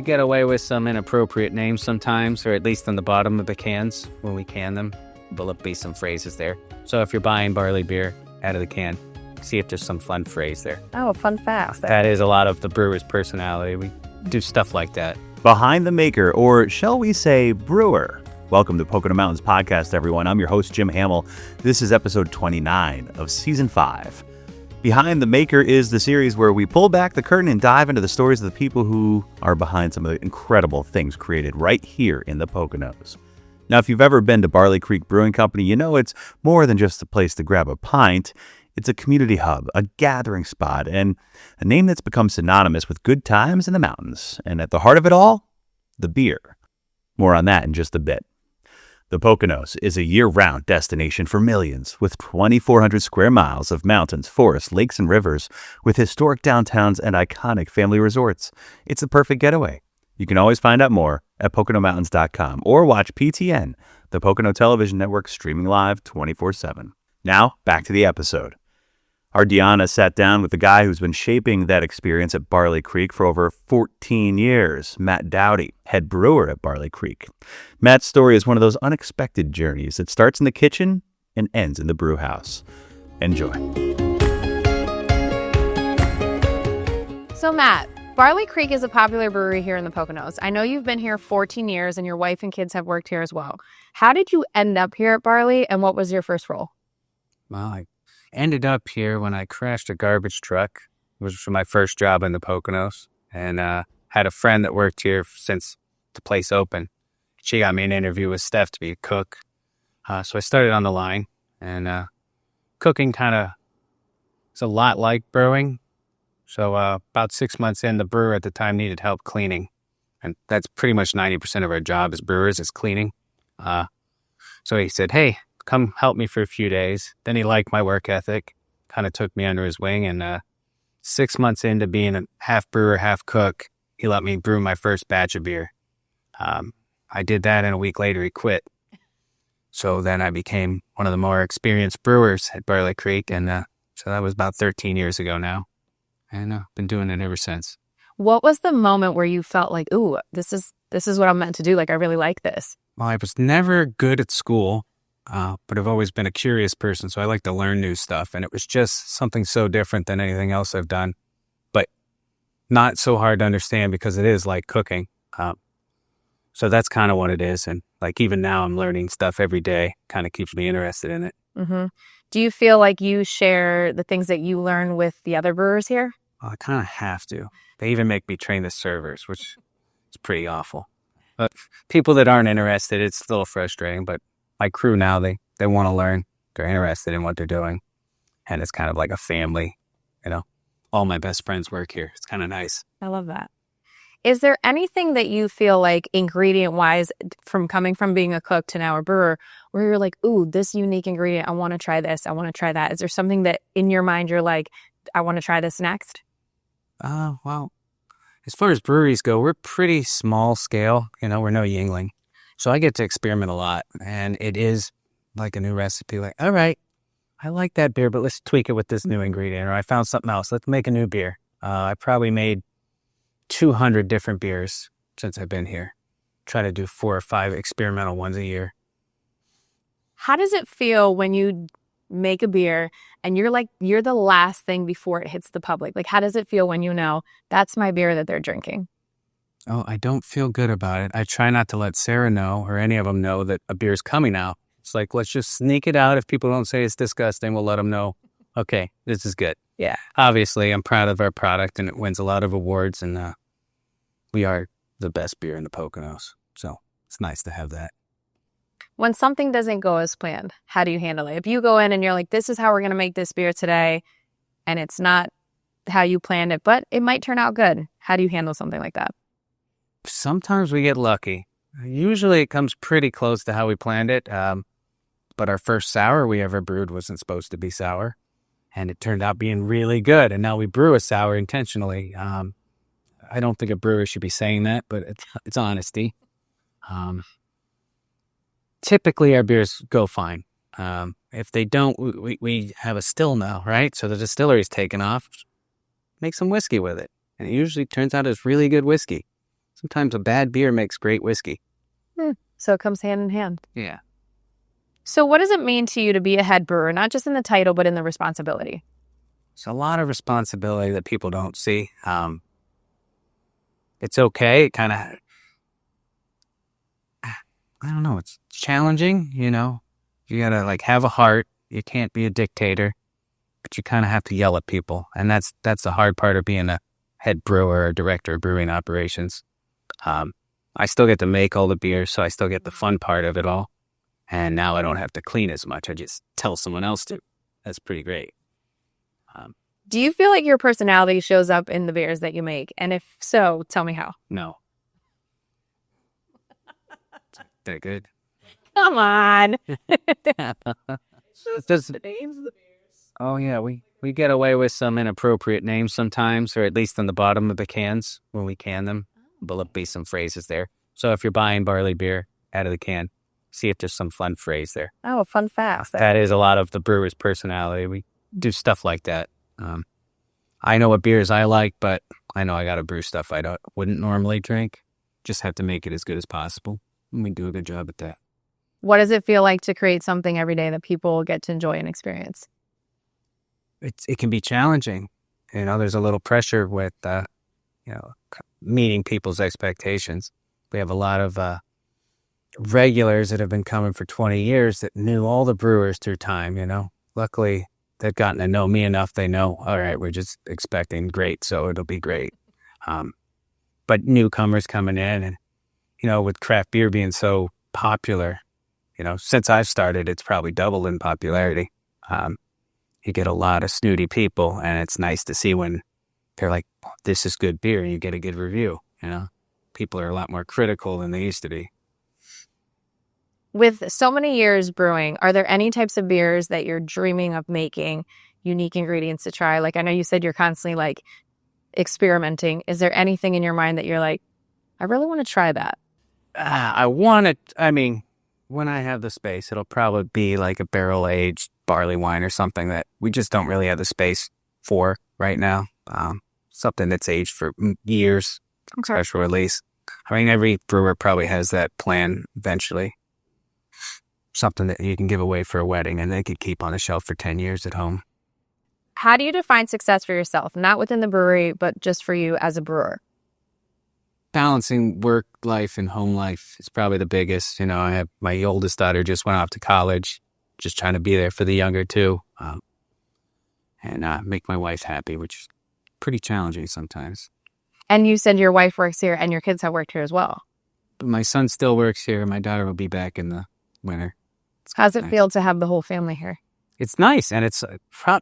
get away with some inappropriate names sometimes, or at least on the bottom of the cans when we can them. There'll be some phrases there. So if you're buying barley beer out of the can, see if there's some fun phrase there. Oh, fun fact. That is a lot of the brewer's personality. We do stuff like that. Behind the maker, or shall we say brewer. Welcome to Pocono Mountains Podcast, everyone. I'm your host, Jim Hamill. This is episode 29 of season 5. Behind the Maker is the series where we pull back the curtain and dive into the stories of the people who are behind some of the incredible things created right here in the Poconos. Now, if you've ever been to Barley Creek Brewing Company, you know it's more than just a place to grab a pint. It's a community hub, a gathering spot, and a name that's become synonymous with good times in the mountains. And at the heart of it all, the beer. More on that in just a bit. The Poconos is a year-round destination for millions, with 2,400 square miles of mountains, forests, lakes, and rivers, with historic downtowns and iconic family resorts. It's a perfect getaway. You can always find out more at PoconoMountains.com or watch PTN, the Pocono Television Network, streaming live 24/7. Now, back to the episode. Our Deanna sat down with the guy who's been shaping that experience at Barley Creek for over 14 years, Matt Dowdy, head brewer at Barley Creek. Matt's story is one of those unexpected journeys that starts in the kitchen and ends in the brew house. Enjoy. So, Matt, Barley Creek is a popular brewery here in the Poconos. I know you've been here 14 years and your wife and kids have worked here as well. How did you end up here at Barley, and what was your first role? Well, I ended up here when I crashed a garbage truck. It was my first job in the Poconos, and had a friend that worked here since the place opened. She got me an interview with Steph to be a cook. So I started on the line, and cooking kind of is a lot like brewing. So about 6 months in, the brewer at the time needed help cleaning, and that's pretty much 90% of our job as brewers is cleaning. So he said, hey, come help me for a few days. Then he liked my work ethic, kind of took me under his wing, and 6 months into being a half brewer, half cook, he let me brew my first batch of beer. I did that, and a week later he quit. So then I became one of the more experienced brewers at Barley Creek, and so that was about 13 years ago now, and I've been doing it ever since. What was the moment where you felt like, ooh, this is what I'm meant to do, like I really like this? Well, I was never good at school. But I've always been a curious person, so I like to learn new stuff. And it was just something so different than anything else I've done, but not so hard to understand because it is like cooking. So that's kind of what it is. And like even now I'm learning stuff every day, kind of keeps me interested in it. Mm-hmm. Do you feel like you share the things that you learn with the other brewers here? Well, I kind of have to. They even make me train the servers, which is pretty awful. But people that aren't interested, it's a little frustrating, but my crew now, they want to learn. They're interested in what they're doing. And it's kind of like a family, you know. All my best friends work here. It's kind of nice. I love that. Is there anything that you feel like ingredient-wise, from coming from being a cook to now a brewer, where you're like, ooh, this unique ingredient, I want to try this, I want to try that? Is there something that in your mind you're like, I want to try this next? Well, as far as breweries go, we're pretty small scale. You know, we're no Yingling. So I get to experiment a lot, and it is like a new recipe. Like, all right, I like that beer, but let's tweak it with this new ingredient. Or I found something else. Let's make a new beer. I probably made 200 different beers since I've been here. Try to do 4 or 5 experimental ones a year. How does it feel when you make a beer and you're the last thing before it hits the public? Like, how does it feel when you know that's my beer that they're drinking? Oh, I don't feel good about it. I try not to let Sarah know or any of them know that a beer's coming out. It's like, let's just sneak it out. If people don't say it's disgusting, we'll let them know, okay, this is good. Yeah. Obviously, I'm proud of our product, and it wins a lot of awards, and we are the best beer in the Poconos. So it's nice to have that. When something doesn't go as planned, how do you handle it? If you go in and you're like, this is how we're going to make this beer today, and it's not how you planned it, but it might turn out good, how do you handle something like that? Sometimes we get lucky. Usually it comes pretty close to how we planned it. But our first sour we ever brewed wasn't supposed to be sour. And it turned out being really good. And now we brew a sour intentionally. I don't think a brewer should be saying that, but it's honesty. Typically our beers go fine. If they don't, we have a still now, right? So the distillery's taken off. Make some whiskey with it. And it usually turns out it's really good whiskey. sometimes a bad beer makes great whiskey. So it comes hand in hand. Yeah. So what does it mean to you to be a head brewer, not just in the title, but in the responsibility? It's a lot of responsibility that people don't see. It's okay. It kind of, I don't know, it's challenging, you know. You got to like have a heart. You can't be a dictator, but you kind of have to yell at people. And that's the hard part of being a head brewer or director of brewing operations. I still get to make all the beers, so I still get the fun part of it all. And now I don't have to clean as much. I just tell someone else to. That's pretty great. Do you feel like your personality shows up in the beers that you make? And if so, tell me how. No. They're good. Come on. Does, oh, yeah. We get away with some inappropriate names sometimes, or at least on the bottom of the cans when we can them. There'll be some phrases there. So if you're buying barley beer out of the can, see if there's some fun phrase there. Oh, a fun fact. That is a lot of the brewer's personality. We do stuff like that. I know what beers I like, but I know I got to brew stuff I wouldn't normally drink. Just have to make it as good as possible. And we do a good job at that. What does it feel like to create something every day that people get to enjoy and experience? It can be challenging. You know, there's a little pressure with, meeting people's expectations. We have a lot of regulars that have been coming for 20 years that knew all the brewers through time, you know. Luckily, they've gotten to know me enough. They know, all right, we're just expecting great, so it'll be great. But newcomers coming in and, you know, with craft beer being so popular, you know, since I've started, it's probably doubled in popularity. You get a lot of snooty people, and it's nice to see when they're like, this is good beer, and you get a good review, you know. People are a lot more critical than they used to be. With so many years brewing, are there any types of beers that you're dreaming of making, unique ingredients to try? Like, I know you said you're constantly like experimenting. Is there anything in your mind that you're like, I really want to try that? When I have the space, it'll probably be like a barrel-aged barley wine or something that we just don't really have the space for right now. Something that's aged for years, special release. I mean, every brewer probably has that plan eventually. Something that you can give away for a wedding and they could keep on the shelf for 10 years at home. How do you define success for yourself? Not within the brewery, but just for you as a brewer? Balancing work life and home life is probably the biggest. You know, I have my oldest daughter just went off to college, just trying to be there for the younger two, and make my wife happy, which is pretty challenging sometimes. And you said your wife works here and your kids have worked here as well. But my son still works here. My daughter will be back in the winter. How's it feel to have the whole family here? It's nice, and it's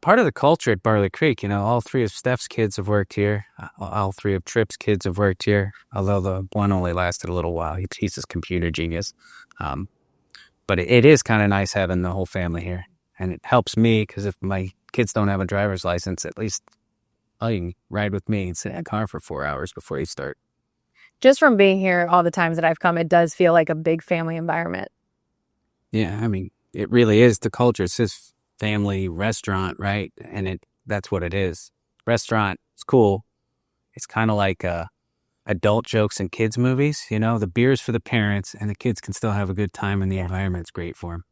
part of the culture at Barley Creek. You know, all three of Steph's kids have worked here. All three of Tripp's kids have worked here, although the one only lasted a little while. He's a computer genius. But it is kind of nice having the whole family here, and it helps me because if my kids don't have a driver's license, at least you can ride with me and sit in a car for 4 hours before you start. Just from being here all the times that I've come, it does feel like a big family environment. Yeah, I mean, it really is the culture. It's this family restaurant, right? And that's what it is. Restaurant, it's cool. It's kind of like adult jokes and kids movies. You know, the beer's for the parents and the kids can still have a good time and the environment's great for them.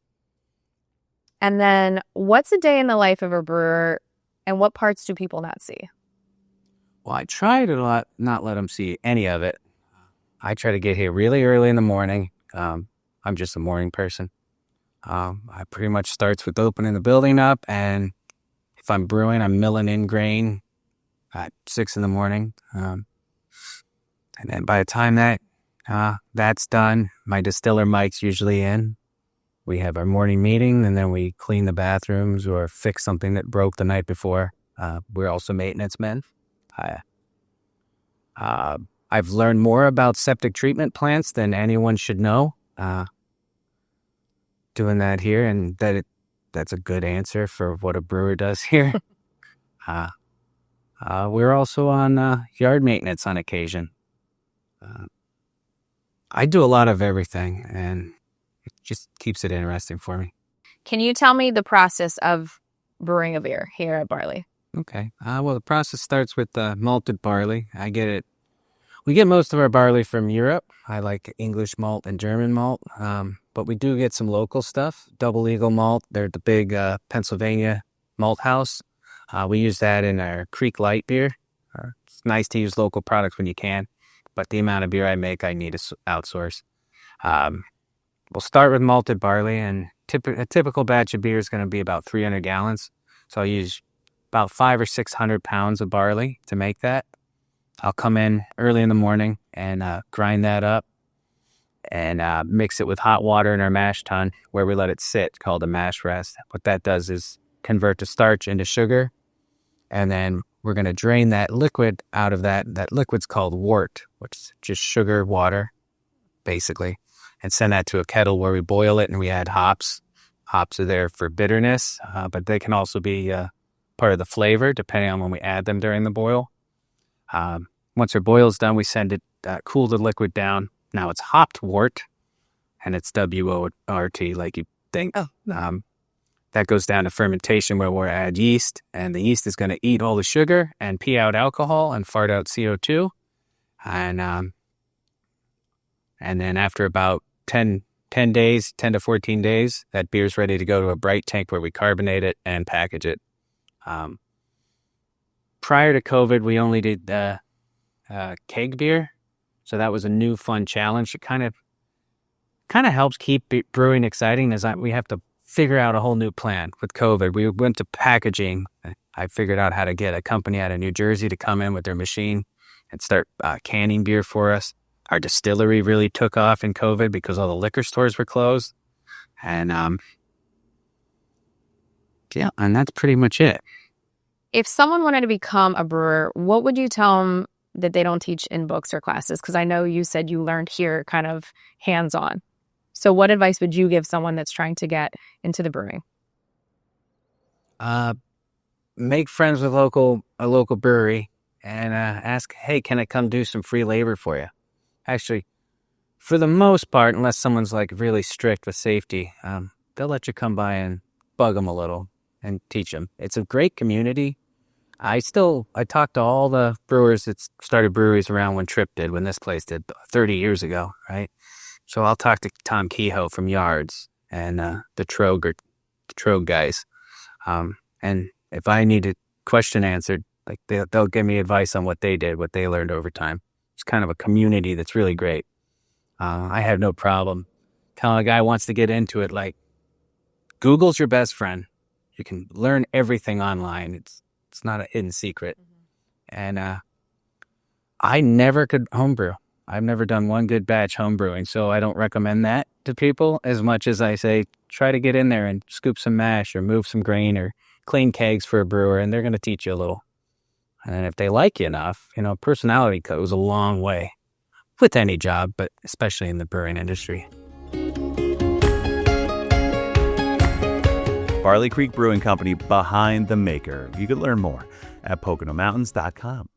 And then what's a day in the life of a brewer and what parts do people not see? Well, I try to not let them see any of it. I try to get here really early in the morning. I'm just a morning person. I pretty much starts with opening the building up, and if I'm brewing, I'm milling in grain at 6 a.m. And then by the time that's done, my distiller mic's usually in. We have our morning meeting, and then we clean the bathrooms or fix something that broke the night before. We're also maintenance men. I've learned more about septic treatment plants than anyone should know. Doing that here, and that's a good answer for what a brewer does here. We're also on yard maintenance on occasion. I do a lot of everything, and it just keeps it interesting for me. Can you tell me the process of brewing a beer here at Barley? Okay. Well, the process starts with malted barley. We get most of our barley from Europe. I like English malt and German malt, but we do get some local stuff. Double Eagle Malt, they're the big Pennsylvania malt house. We use that in our Creek Light beer. It's nice to use local products when you can, but the amount of beer I make, I need to outsource. We'll start with malted barley, and a typical batch of beer is going to be about 300 gallons. So I'll use about 500 or 600 pounds of barley to make that. I'll come in early in the morning and grind that up and mix it with hot water in our mash tun where we let it sit, called a mash rest. What that does is convert the starch into sugar, and then we're going to drain that liquid out of that. That liquid's called wort, which is just sugar, water, basically, and send that to a kettle where we boil it and we add hops. Hops are there for bitterness, but they can also be part of the flavor depending on when we add them during the boil. Once our boil's done, we send it, cool the liquid down. Now it's hopped wort, and it's W-O-R-T, like you think. That goes down to fermentation where we'll add yeast, and the yeast is going to eat all the sugar and pee out alcohol and fart out CO2. And then after about 10 days, 10 to 14 days, that beer's ready to go to a bright tank where we carbonate it and package it. Prior to COVID, we only did keg beer. So that was a new fun challenge. It kind of helps keep brewing exciting as we have to figure out a whole new plan. With COVID, we went to packaging. I figured out how to get a company out of New Jersey to come in with their machine and start canning beer for us. Our distillery really took off in COVID because all the liquor stores were closed. And and that's pretty much it. If someone wanted to become a brewer, what would you tell them that they don't teach in books or classes? Because I know you said you learned here kind of hands-on. So what advice would you give someone that's trying to get into the brewing? Make friends with a local brewery and ask, hey, can I come do some free labor for you? Actually, for the most part, unless someone's like really strict with safety, they'll let you come by and bug them a little and teach them. It's a great community. I talk to all the brewers that started breweries around when Tripp did, when this place did 30 years ago, right? So I'll talk to Tom Kehoe from Yards and the Trogue guys. And if I need a question answered, like they'll give me advice on what they did, what they learned over time. It's kind of a community that's really great. I have no problem telling a guy who wants to get into it, like, Google's your best friend. You can learn everything online. It's not a hidden secret. Mm-hmm. And I never could homebrew. I've never done one good batch homebrewing, so I don't recommend that to people as much as I say try to get in there and scoop some mash or move some grain or clean kegs for a brewer, and they're going to teach you a little. And if they like you enough, personality goes a long way with any job, but especially in the brewing industry. Barley Creek Brewing Company, behind the maker. You can learn more at PoconoMountains.com.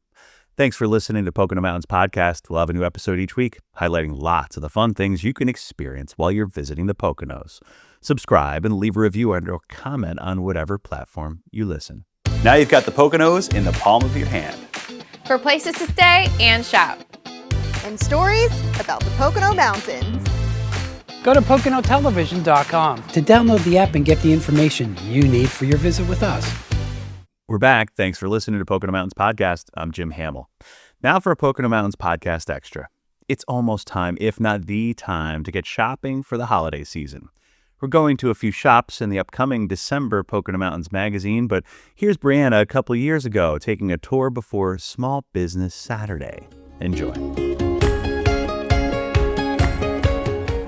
Thanks for listening to Pocono Mountains Podcast. We'll have a new episode each week, highlighting lots of the fun things you can experience while you're visiting the Poconos. Subscribe and leave a review and or comment on whatever platform you listen. Now you've got the Poconos in the palm of your hand. For places to stay and shop. And stories about the Pocono Mountains. Go to PoconoTelevision.com to download the app and get the information you need for your visit with us. We're back. Thanks for listening to Pocono Mountains Podcast. I'm Jim Hamill. Now for a Pocono Mountains Podcast Extra. It's almost time, if not the time, to get shopping for the holiday season. We're going to a few shops in the upcoming December Pocono Mountains magazine, but here's Brianna a couple years ago taking a tour before Small Business Saturday. Enjoy.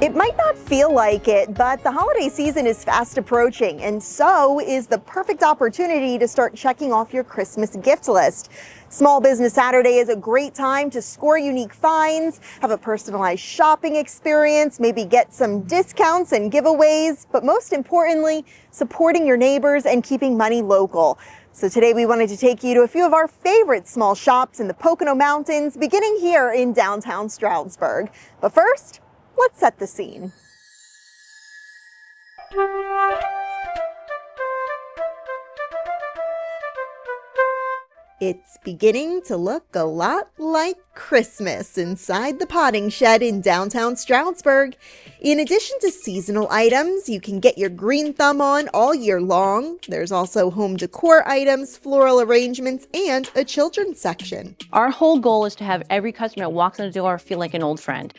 It might not feel like it, but the holiday season is fast approaching, and so is the perfect opportunity to start checking off your Christmas gift list. Small Business Saturday is a great time to score unique finds, have a personalized shopping experience, maybe get some discounts and giveaways, but most importantly, supporting your neighbors and keeping money local. So today we wanted to take you to a few of our favorite small shops in the Pocono Mountains, beginning here in downtown Stroudsburg. But first, let's set the scene. It's beginning to look a lot like Christmas inside the potting shed in downtown Stroudsburg. In addition to seasonal items, you can get your green thumb on all year long. There's also home decor items, floral arrangements, and a children's section. Our whole goal is to have every customer that walks in the door feel like an old friend.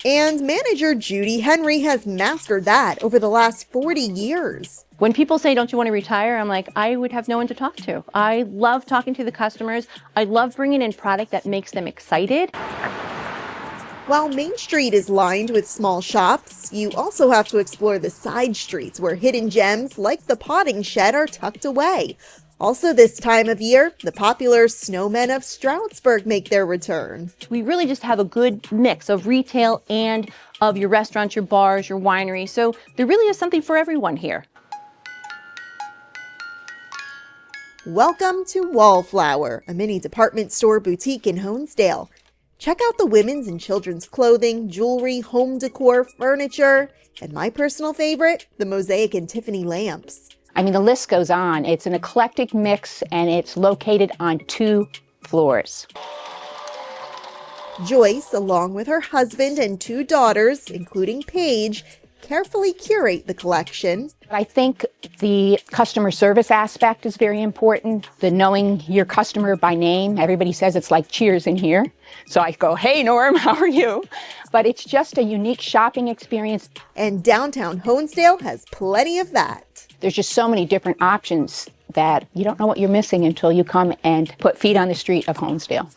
And manager Judy Henry has mastered that over the last 40 years. When people say, don't you want to retire? I'm like, I would have no one to talk to. I love talking to the customers. I love bringing in product that makes them excited. While Main Street is lined with small shops, you also have to explore the side streets where hidden gems like the potting shed are tucked away. Also this time of year, the popular Snowmen of Stroudsburg make their return. We really just have a good mix of retail and of your restaurants, your bars, your winery. So there really is something for everyone here. Welcome to Wallflower, a mini department store boutique in Honesdale. Check out the women's and children's clothing, jewelry, home decor, furniture, and my personal favorite, the Mosaic and Tiffany lamps. I mean, the list goes on. It's an eclectic mix, and it's located on 2 floors. Joyce, along with her husband and 2 daughters, including Paige, carefully curate the collection. I think the customer service aspect is very important. The knowing your customer by name. Everybody says it's like Cheers in here. So I go, hey, Norm, how are you? But it's just a unique shopping experience. And downtown Honesdale has plenty of that. There's just so many different options that you don't know what you're missing until you come and put feet on the street of Honesdale.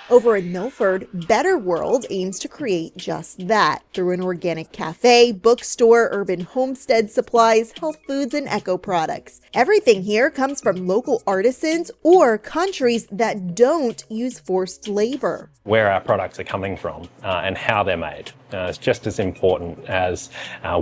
Over in Milford, Better World aims to create just that through an organic cafe, bookstore, urban homestead supplies, health foods, and eco products. Everything here comes from local artisans or countries that don't use forced labor. Where our products are coming from and how they're made is just as important as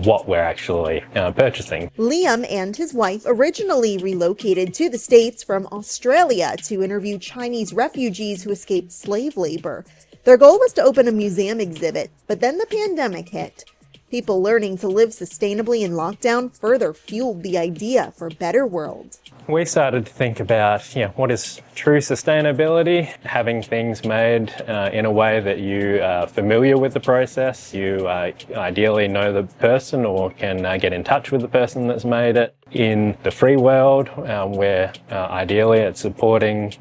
what we're actually purchasing. Liam and his wife originally relocated to the States from Australia to interview Chinese refugees who escaped slave labor. Their goal was to open a museum exhibit, but then the pandemic hit. People learning to live sustainably in lockdown further fueled the idea for Better World. We started to think about, what is true sustainability, having things made in a way that you are familiar with the process, you ideally know the person or can get in touch with the person that's made it. In the free world, where ideally it's supporting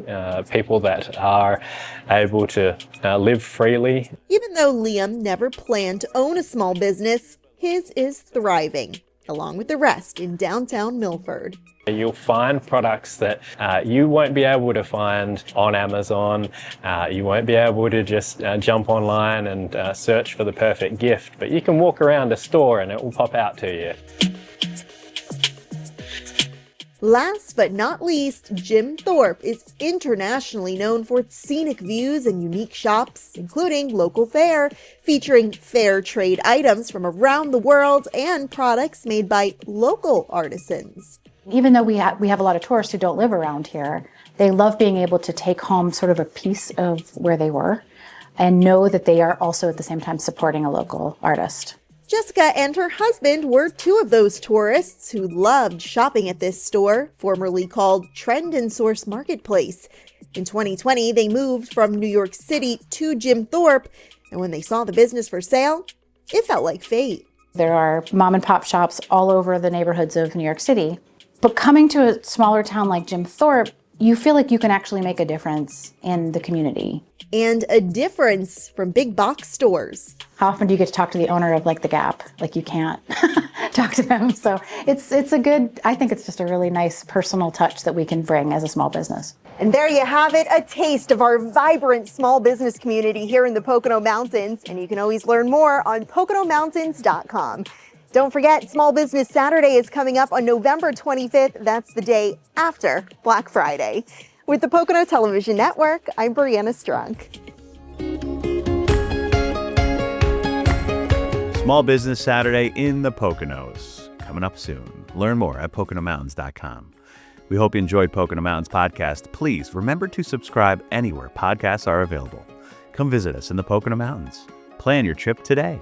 people that are able to live freely. Even though Liam never planned to own a small business, his is thriving, along with the rest in downtown Milford. You'll find products that you won't be able to find on Amazon. You won't be able to just jump online and search for the perfect gift, but you can walk around a store and it will pop out to you. Last but not least, Jim Thorpe is internationally known for its scenic views and unique shops, including local fare, featuring fair trade items from around the world and products made by local artisans. Even though we have a lot of tourists who don't live around here, they love being able to take home sort of a piece of where they were and know that they are also at the same time supporting a local artist. Jessica and her husband were 2 of those tourists who loved shopping at this store, formerly called Trend and Source Marketplace. In 2020, they moved from New York City to Jim Thorpe, and when they saw the business for sale, it felt like fate. There are mom and pop shops all over the neighborhoods of New York City. But coming to a smaller town like Jim Thorpe, you feel like you can actually make a difference in the community. And a difference from big box stores. How often do you get to talk to the owner of like the Gap? Like you can't talk to them. So it's a good, I think it's just a really nice personal touch that we can bring as a small business. And there you have it, a taste of our vibrant small business community here in the Pocono Mountains. And you can always learn more on PoconoMountains.com. Don't forget, Small Business Saturday is coming up on November 25th. That's the day after Black Friday. With the Pocono Television Network, I'm Brianna Strunk. Small Business Saturday in the Poconos. Coming up soon. Learn more at PoconoMountains.com. We hope you enjoyed Pocono Mountains podcast. Please remember to subscribe anywhere podcasts are available. Come visit us in the Pocono Mountains. Plan your trip today.